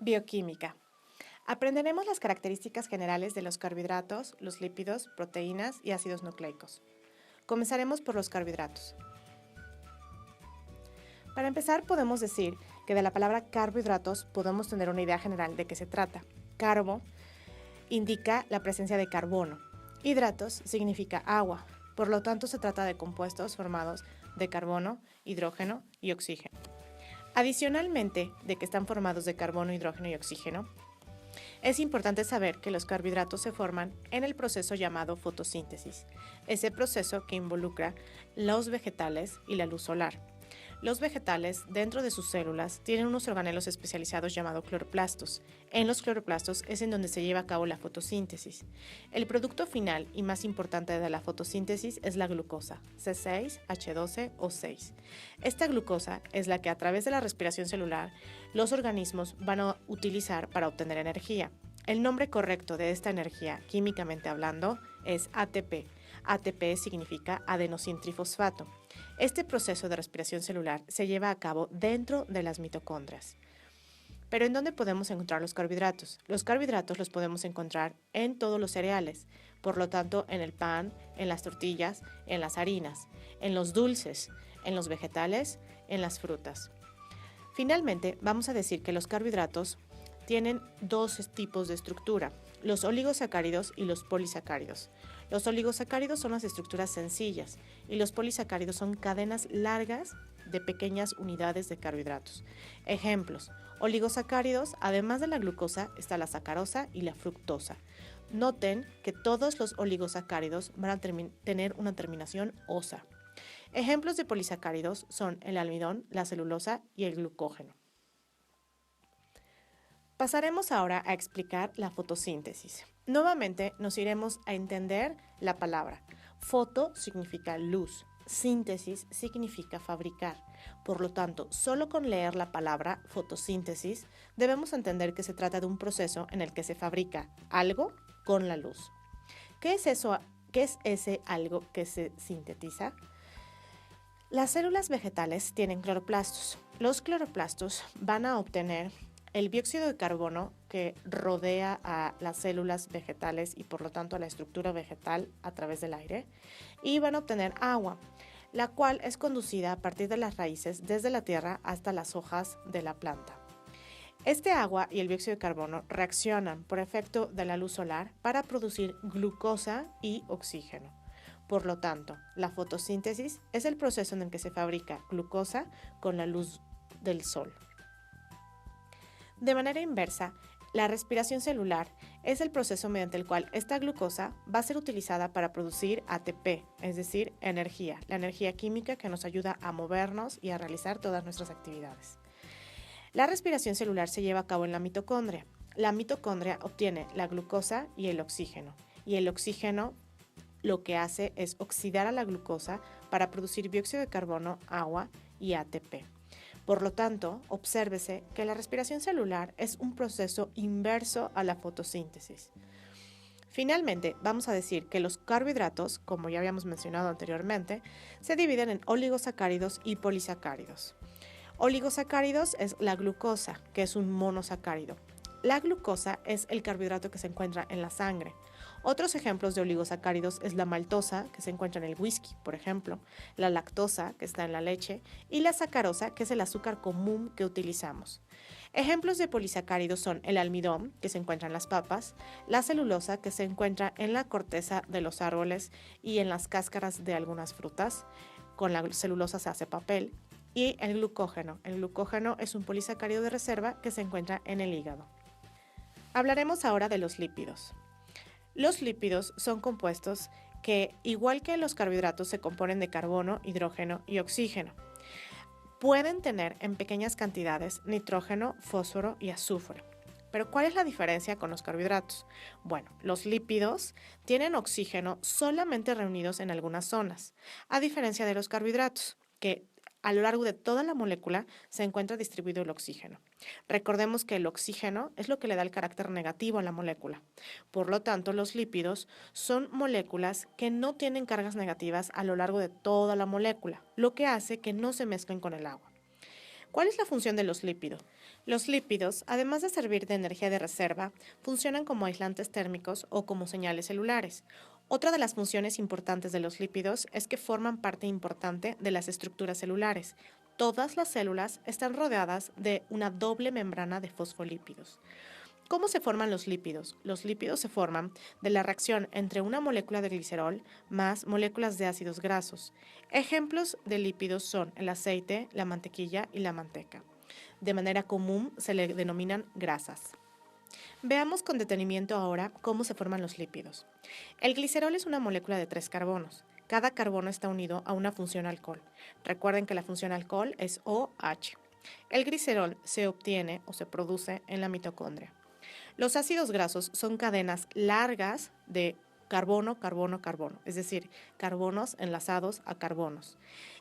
Bioquímica. Aprenderemos las características generales de los carbohidratos, los lípidos, proteínas y ácidos nucleicos. Comenzaremos por los carbohidratos. Para empezar, podemos decir que de la palabra carbohidratos podemos tener una idea general de qué se trata. Carbo indica la presencia de carbono. Hidratos significa agua. Por lo tanto, se trata de compuestos formados de carbono, hidrógeno y oxígeno. Adicionalmente de que están formados de carbono, hidrógeno y oxígeno, es importante saber que los carbohidratos se forman en el proceso llamado fotosíntesis, ese proceso que involucra los vegetales y la luz solar. Los vegetales, dentro de sus células, tienen unos organelos especializados llamados cloroplastos. En los cloroplastos es en donde se lleva a cabo la fotosíntesis. El producto final y más importante de la fotosíntesis es la glucosa, C6H12O6. Esta glucosa es la que a través de la respiración celular los organismos van a utilizar para obtener energía. El nombre correcto de esta energía, químicamente hablando, es ATP. ATP significa adenosintrifosfato. Este proceso de respiración celular se lleva a cabo dentro de las mitocondrias. ¿Pero en dónde podemos encontrar los carbohidratos? Los carbohidratos los podemos encontrar en todos los cereales, por lo tanto en el pan, en las tortillas, en las harinas, en los dulces, en los vegetales, en las frutas. Finalmente, vamos a decir que los carbohidratos tienen dos tipos de estructura, los oligosacáridos y los polisacáridos. Los oligosacáridos son las estructuras sencillas y los polisacáridos son cadenas largas de pequeñas unidades de carbohidratos. Ejemplos: oligosacáridos, además de la glucosa, está la sacarosa y la fructosa. Noten que todos los oligosacáridos van a tener una terminación osa. Ejemplos de polisacáridos son el almidón, la celulosa y el glucógeno. Pasaremos ahora a explicar la fotosíntesis. Nuevamente nos iremos a entender la palabra. Foto significa luz, síntesis significa fabricar. Por lo tanto, solo con leer la palabra fotosíntesis debemos entender que se trata de un proceso en el que se fabrica algo con la luz. ¿Qué es eso? ¿Qué es ese algo que se sintetiza? Las células vegetales tienen cloroplastos. Los cloroplastos van a obtener el dióxido de carbono que rodea a las células vegetales y por lo tanto a la estructura vegetal a través del aire, y van a obtener agua, la cual es conducida a partir de las raíces desde la tierra hasta las hojas de la planta. Este agua y el dióxido de carbono reaccionan por efecto de la luz solar para producir glucosa y oxígeno. Por lo tanto, la fotosíntesis es el proceso en el que se fabrica glucosa con la luz del sol. De manera inversa, la respiración celular es el proceso mediante el cual esta glucosa va a ser utilizada para producir ATP, es decir, energía, la energía química que nos ayuda a movernos y a realizar todas nuestras actividades. La respiración celular se lleva a cabo en la mitocondria. La mitocondria obtiene la glucosa y el oxígeno lo que hace es oxidar a la glucosa para producir dióxido de carbono, agua y ATP. Por lo tanto, obsérvese que la respiración celular es un proceso inverso a la fotosíntesis. Finalmente, vamos a decir que los carbohidratos, como ya habíamos mencionado anteriormente, se dividen en oligosacáridos y polisacáridos. Oligosacáridos es la glucosa, que es un monosacárido. La glucosa es el carbohidrato que se encuentra en la sangre. Otros ejemplos de oligosacáridos es la maltosa, que se encuentra en el whisky, por ejemplo, la lactosa, que está en la leche, y la sacarosa, que es el azúcar común que utilizamos. Ejemplos de polisacáridos son el almidón, que se encuentra en las papas, la celulosa, que se encuentra en la corteza de los árboles y en las cáscaras de algunas frutas. Con la celulosa se hace papel. Y el glucógeno. El glucógeno es un polisacárido de reserva que se encuentra en el hígado. Hablaremos ahora de los lípidos. Los lípidos son compuestos que, igual que los carbohidratos, se componen de carbono, hidrógeno y oxígeno. Pueden tener en pequeñas cantidades nitrógeno, fósforo y azufre. Pero ¿cuál es la diferencia con los carbohidratos? Bueno, los lípidos tienen oxígeno solamente reunidos en algunas zonas, a diferencia de los carbohidratos, que a lo largo de toda la molécula se encuentra distribuido el oxígeno. Recordemos que el oxígeno es lo que le da el carácter negativo a la molécula. Por lo tanto, los lípidos son moléculas que no tienen cargas negativas a lo largo de toda la molécula, lo que hace que no se mezclen con el agua. ¿Cuál es la función de los lípidos? Los lípidos, además de servir de energía de reserva, funcionan como aislantes térmicos o como señales celulares. Otra de las funciones importantes de los lípidos es que forman parte importante de las estructuras celulares. Todas las células están rodeadas de una doble membrana de fosfolípidos. ¿Cómo se forman los lípidos? Los lípidos se forman de la reacción entre una molécula de glicerol más moléculas de ácidos grasos. Ejemplos de lípidos son el aceite, la mantequilla y la manteca. De manera común se le denominan grasas. Veamos con detenimiento ahora cómo se forman los lípidos. El glicerol es una molécula de 3 carbonos. Cada carbono está unido a una función alcohol. Recuerden que la función alcohol es OH. El glicerol se obtiene o se produce en la mitocondria. Los ácidos grasos son cadenas largas de carbono, carbono, carbono, es decir, carbonos enlazados a carbonos.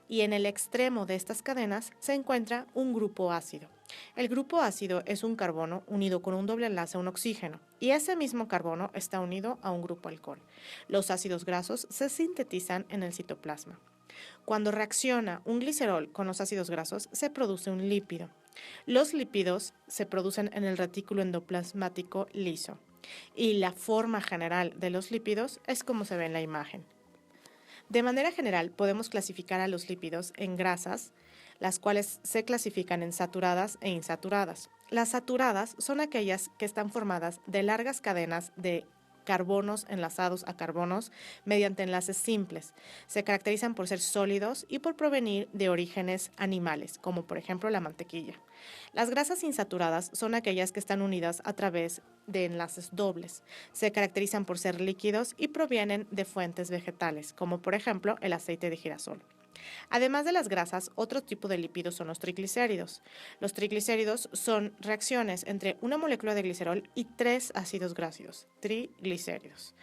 Y en el extremo de estas cadenas se encuentra un grupo ácido. El grupo ácido es un carbono unido con un doble enlace a un oxígeno, y ese mismo carbono está unido a un grupo alcohol. Los ácidos grasos se sintetizan en el citoplasma. Cuando reacciona un glicerol con los ácidos grasos, se produce un lípido. Los lípidos se producen en el retículo endoplasmático liso y la forma general de los lípidos es como se ve en la imagen. De manera general, podemos clasificar a los lípidos en grasas, las cuales se clasifican en saturadas e insaturadas. Las saturadas son aquellas que están formadas de largas cadenas de carbonos enlazados a carbonos mediante enlaces simples. Se caracterizan por ser sólidos y por provenir de orígenes animales, como por ejemplo la mantequilla. Las grasas insaturadas son aquellas que están unidas a través de enlaces dobles. Se caracterizan por ser líquidos y provienen de fuentes vegetales, como por ejemplo el aceite de girasol. Además de las grasas, otro tipo de lípidos son los triglicéridos. Los triglicéridos son reacciones entre una molécula de glicerol y 3 ácidos grasos, triglicéridos.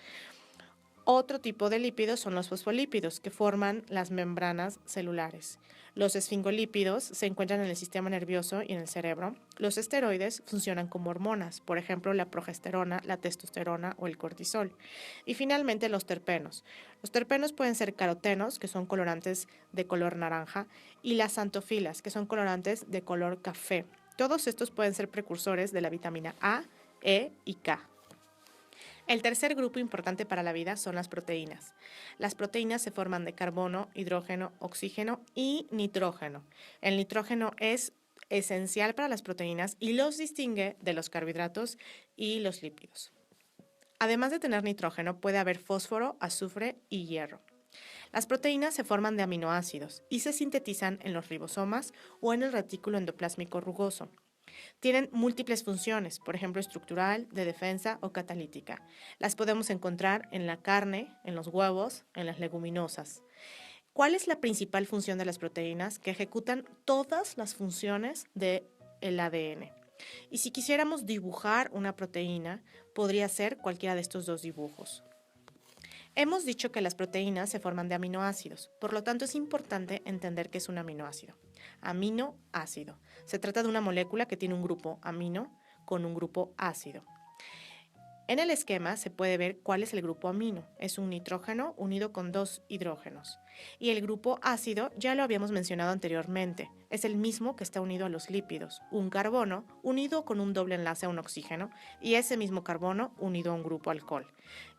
Otro tipo de lípidos son los fosfolípidos, que forman las membranas celulares. Los esfingolípidos se encuentran en el sistema nervioso y en el cerebro. Los esteroides funcionan como hormonas, por ejemplo, la progesterona, la testosterona o el cortisol. Y finalmente, los terpenos. Los terpenos pueden ser carotenos, que son colorantes de color naranja, y las xantofilas, que son colorantes de color café. Todos estos pueden ser precursores de la vitamina A, E y K. El tercer grupo importante para la vida son las proteínas. Las proteínas se forman de carbono, hidrógeno, oxígeno y nitrógeno. El nitrógeno es esencial para las proteínas y los distingue de los carbohidratos y los lípidos. Además de tener nitrógeno, puede haber fósforo, azufre y hierro. Las proteínas se forman de aminoácidos y se sintetizan en los ribosomas o en el retículo endoplásmico rugoso. Tienen múltiples funciones, por ejemplo, estructural, de defensa o catalítica. Las podemos encontrar en la carne, en los huevos, en las leguminosas. ¿Cuál es la principal función de las proteínas? Que ejecutan todas las funciones del ADN. Y si quisiéramos dibujar una proteína, podría ser cualquiera de estos dos dibujos. Hemos dicho que las proteínas se forman de aminoácidos, por lo tanto es importante entender qué es un aminoácido. Aminoácido. Se trata de una molécula que tiene un grupo amino con un grupo ácido. En el esquema se puede ver cuál es el grupo amino. Es un nitrógeno unido con 2 hidrógenos. Y el grupo ácido ya lo habíamos mencionado anteriormente. Es el mismo que está unido a los lípidos. Un carbono unido con un doble enlace a un oxígeno y ese mismo carbono unido a un grupo alcohol.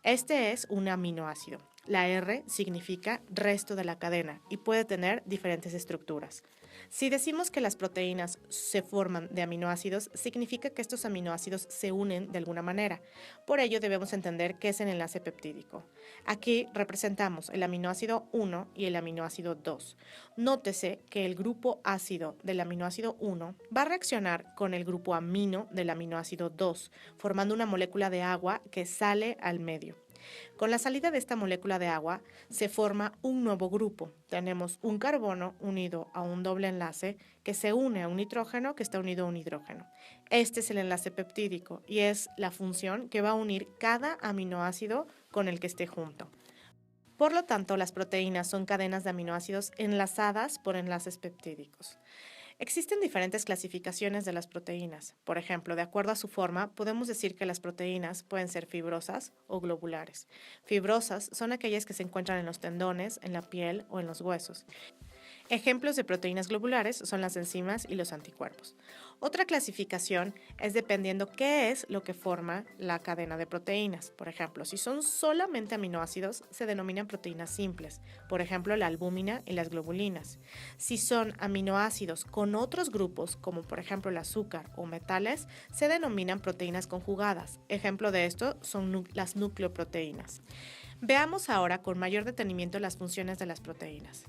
Este es un aminoácido. La R significa resto de la cadena y puede tener diferentes estructuras. Si decimos que las proteínas se forman de aminoácidos, significa que estos aminoácidos se unen de alguna manera. Por ello debemos entender qué es el enlace peptídico. Aquí representamos el aminoácido 1 y el aminoácido 2. Nótese que el grupo ácido del aminoácido 1 va a reaccionar con el grupo amino del aminoácido 2, formando una molécula de agua que sale al medio. Con la salida de esta molécula de agua se forma un nuevo grupo. Tenemos un carbono unido a un doble enlace que se une a un nitrógeno que está unido a un hidrógeno. Este es el enlace peptídico y es la función que va a unir cada aminoácido con el que esté junto. Por lo tanto, las proteínas son cadenas de aminoácidos enlazadas por enlaces peptídicos. Existen diferentes clasificaciones de las proteínas. Por ejemplo, de acuerdo a su forma, podemos decir que las proteínas pueden ser fibrosas o globulares. Fibrosas son aquellas que se encuentran en los tendones, en la piel o en los huesos. Ejemplos de proteínas globulares son las enzimas y los anticuerpos. Otra clasificación es dependiendo qué es lo que forma la cadena de proteínas. Por ejemplo, si son solamente aminoácidos, se denominan proteínas simples. Por ejemplo, la albúmina y las globulinas. Si son aminoácidos con otros grupos, como por ejemplo el azúcar o metales, se denominan proteínas conjugadas. Ejemplo de esto son las nucleoproteínas. Veamos ahora con mayor detenimiento las funciones de las proteínas.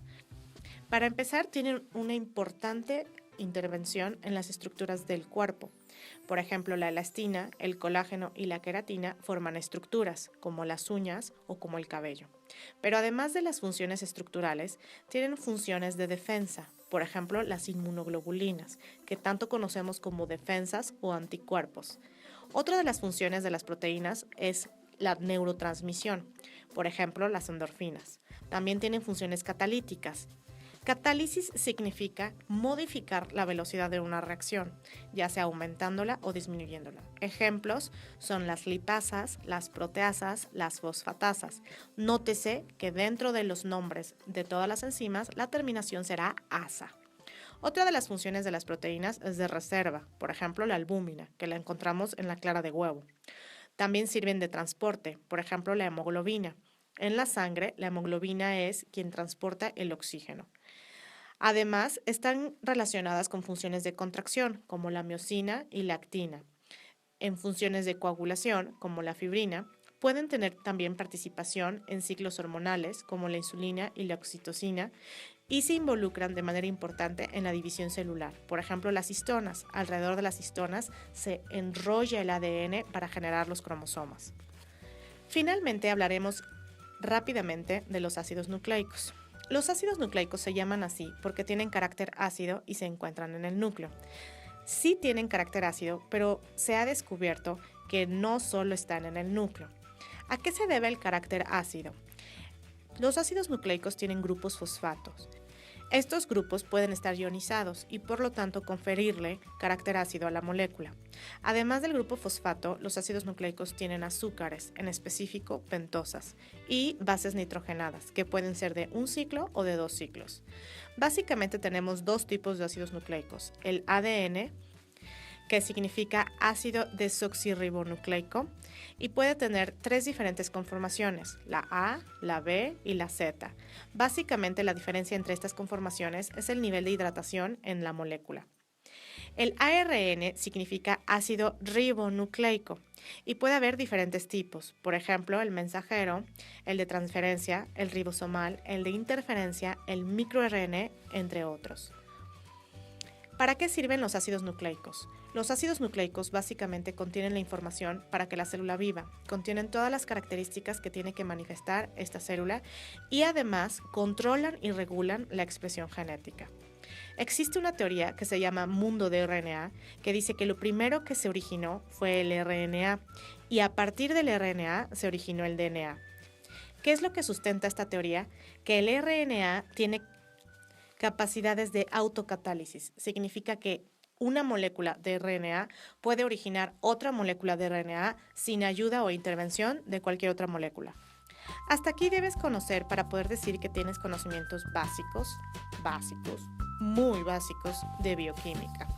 Para empezar, tienen una importante intervención en las estructuras del cuerpo. Por ejemplo, la elastina, el colágeno y la queratina forman estructuras, como las uñas o como el cabello. Pero además de las funciones estructurales, tienen funciones de defensa, por ejemplo, las inmunoglobulinas, que tanto conocemos como defensas o anticuerpos. Otra de las funciones de las proteínas es la neurotransmisión, por ejemplo, las endorfinas. También tienen funciones catalíticas. Catálisis significa modificar la velocidad de una reacción, ya sea aumentándola o disminuyéndola. Ejemplos son las lipasas, las proteasas, las fosfatasas. Nótese que dentro de los nombres de todas las enzimas, la terminación será asa. Otra de las funciones de las proteínas es de reserva, por ejemplo, la albúmina, que la encontramos en la clara de huevo. También sirven de transporte, por ejemplo, la hemoglobina. En la sangre, la hemoglobina es quien transporta el oxígeno. Además, están relacionadas con funciones de contracción, como la miosina y la actina. En funciones de coagulación, como la fibrina, pueden tener también participación en ciclos hormonales, como la insulina y la oxitocina, y se involucran de manera importante en la división celular. Por ejemplo, las histonas. Alrededor de las histonas se enrolla el ADN para generar los cromosomas. Finalmente, hablaremos rápidamente de los ácidos nucleicos. Los ácidos nucleicos se llaman así porque tienen carácter ácido y se encuentran en el núcleo. Sí tienen carácter ácido, pero se ha descubierto que no solo están en el núcleo. ¿A qué se debe el carácter ácido? Los ácidos nucleicos tienen grupos fosfatos. Estos grupos pueden estar ionizados y por lo tanto conferirle carácter ácido a la molécula. Además del grupo fosfato, los ácidos nucleicos tienen azúcares, en específico pentosas, y bases nitrogenadas, que pueden ser de un ciclo o de 2 ciclos. Básicamente tenemos 2 tipos de ácidos nucleicos, el ADN, que significa ácido desoxirribonucleico, y puede tener 3 diferentes conformaciones, la A, la B y la Z. Básicamente la diferencia entre estas conformaciones es el nivel de hidratación en la molécula. El ARN significa ácido ribonucleico y puede haber diferentes tipos, por ejemplo, el mensajero, el de transferencia, el ribosomal, el de interferencia, el microRNA, entre otros. ¿Para qué sirven los ácidos nucleicos? Los ácidos nucleicos básicamente contienen la información para que la célula viva, contienen todas las características que tiene que manifestar esta célula y además controlan y regulan la expresión genética. Existe una teoría que se llama mundo de RNA que dice que lo primero que se originó fue el RNA y a partir del RNA se originó el DNA. ¿Qué es lo que sustenta esta teoría? Que el RNA tiene capacidades de autocatálisis. Significa que una molécula de RNA puede originar otra molécula de RNA sin ayuda o intervención de cualquier otra molécula. Hasta aquí debes conocer para poder decir que tienes conocimientos básicos, muy básicos de bioquímica.